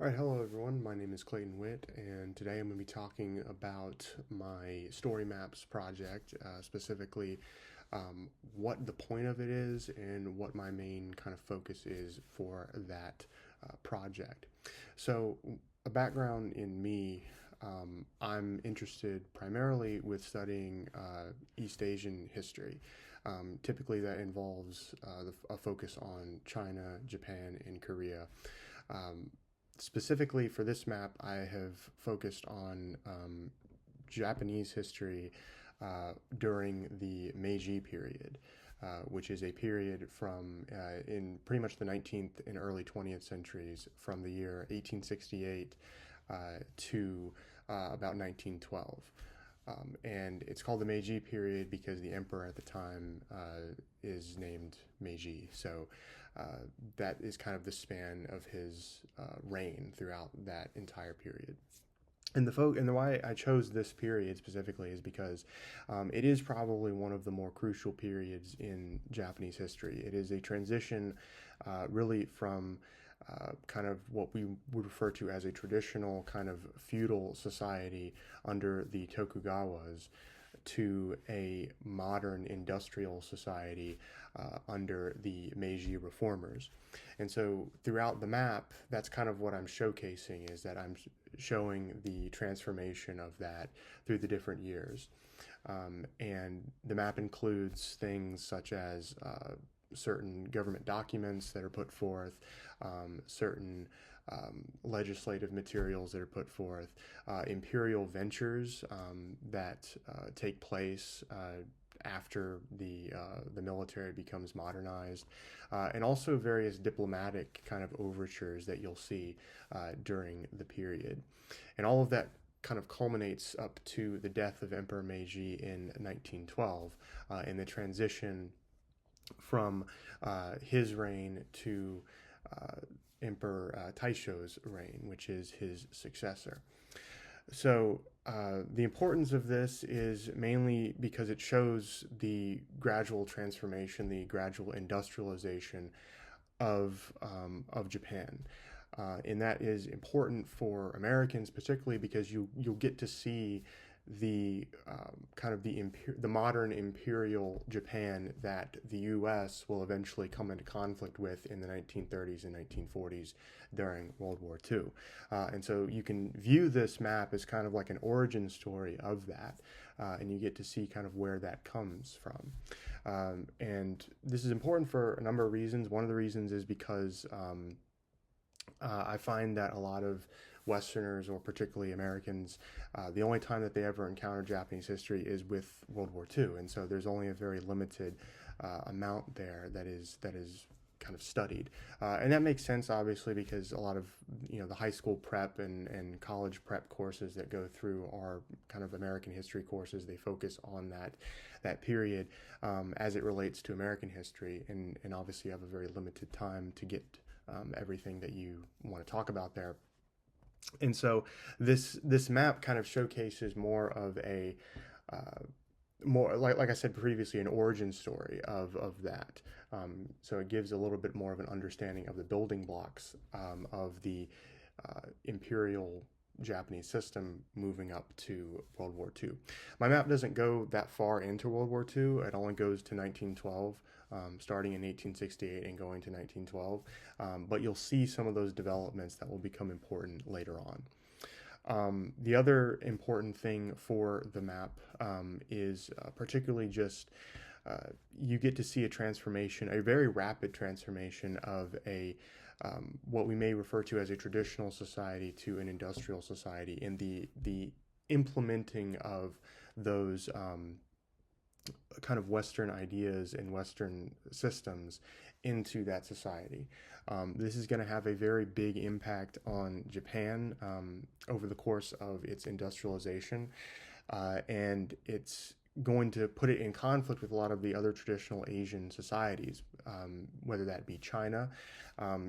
All right, hello everyone. My name is Clayton Witt, and today I'm going to be talking about my story maps project, specifically what the point of it is and what my main kind of focus is for that project. So, a background in me, I'm interested primarily with studying East Asian history. Typically, that involves a focus on China, Japan, and Korea. Um, Specifically for this map, I have focused on Japanese history during the Meiji period, which is a period from in pretty much the 19th and early 20th centuries, from the year 1868 to about 1912. And it's called the Meiji period because the emperor at the time is named Meiji. So that is kind of the span of his reign throughout that entire period. And the why I chose this period specifically is because it is probably one of the more crucial periods in Japanese history. It is a transition, really from kind of what we would refer to as a traditional kind of feudal society under the Tokugawas to a modern industrial society under the Meiji reformers. And so throughout the map, that's kind of what I'm showcasing, is that I'm showing the transformation of that through the different years. And the map includes things such as certain government documents that are put forth, certain legislative materials that are put forth, imperial ventures that take place after the military becomes modernized, and also various diplomatic kind of overtures that you'll see during the period, and all of that kind of culminates up to the death of Emperor Meiji in 1912, and the transition from his reign to Emperor Taisho's reign, which is his successor. So the importance of this is mainly because it shows the gradual transformation, the gradual industrialization of Japan. And that is important for Americans, particularly because you'll get to see the kind of the modern imperial Japan that the U.S. will eventually come into conflict with in the 1930s and 1940s during World War II. And so you can view this map as kind of like an origin story of that, and you get to see kind of where that comes from. And this is important for a number of reasons. One of the reasons is because I find that a lot of Westerners, or particularly Americans, the only time that they ever encounter Japanese history is with World War II, and so there's only a very limited amount there that is kind of studied, and that makes sense, obviously, because a lot of the high school prep and college prep courses that go through are kind of American history courses. They focus on that period as it relates to American history, and obviously you have a very limited time to get everything that you want to talk about there. And so this map kind of showcases more of a more like I said previously, an origin story of that. So it gives a little bit more of an understanding of the building blocks of the imperial Japanese system moving up to World War II. My map doesn't go that far into World War II. It only goes to 1912, starting in 1868 and going to 1912. But you'll see some of those developments that will become important later on. The other important thing for the map is particularly just you get to see a transformation, a very rapid transformation of what we may refer to as a traditional society to an industrial society, and the implementing of those kind of Western ideas and Western systems into that society. This is going to have a very big impact on Japan over the course of its industrialization, and it's going to put it in conflict with a lot of the other traditional Asian societies, whether that be China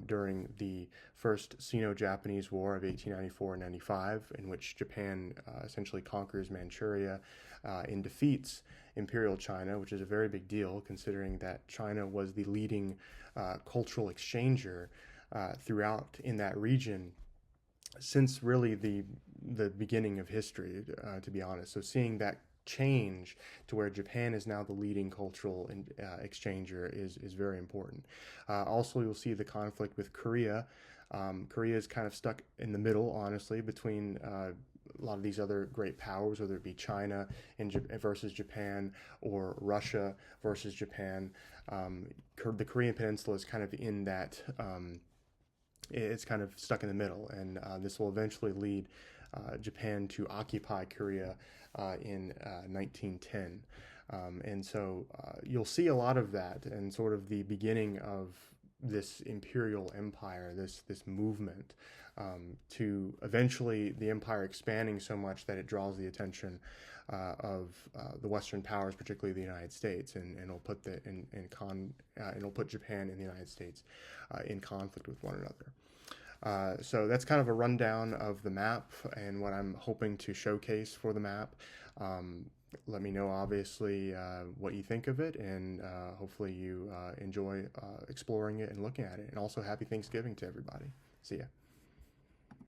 during the First Sino-Japanese War of 1894 and 95, in which Japan essentially conquers Manchuria and defeats Imperial China, which is a very big deal considering that China was the leading cultural exchanger throughout in that region since really the beginning of history, to be honest. So seeing that change to where Japan is now the leading cultural exchanger is very important. Also, you'll see the conflict with Korea. Korea is kind of stuck in the middle, honestly, between a lot of these other great powers, whether it be China versus Japan or Russia versus Japan. The Korean Peninsula is kind of in that. It's kind of stuck in the middle, and this will eventually lead Japan to occupy Korea in 1910. And so you'll see a lot of that and sort of the beginning of this imperial empire, this movement to eventually the empire expanding so much that it draws the attention of the Western powers, particularly the United States, and it'll put it'll put Japan and the United States in conflict with one another. So that's kind of a rundown of the map and what I'm hoping to showcase for the map. Let me know, obviously, what you think of it, and hopefully you enjoy exploring it and looking at it. And also, happy Thanksgiving to everybody. See ya.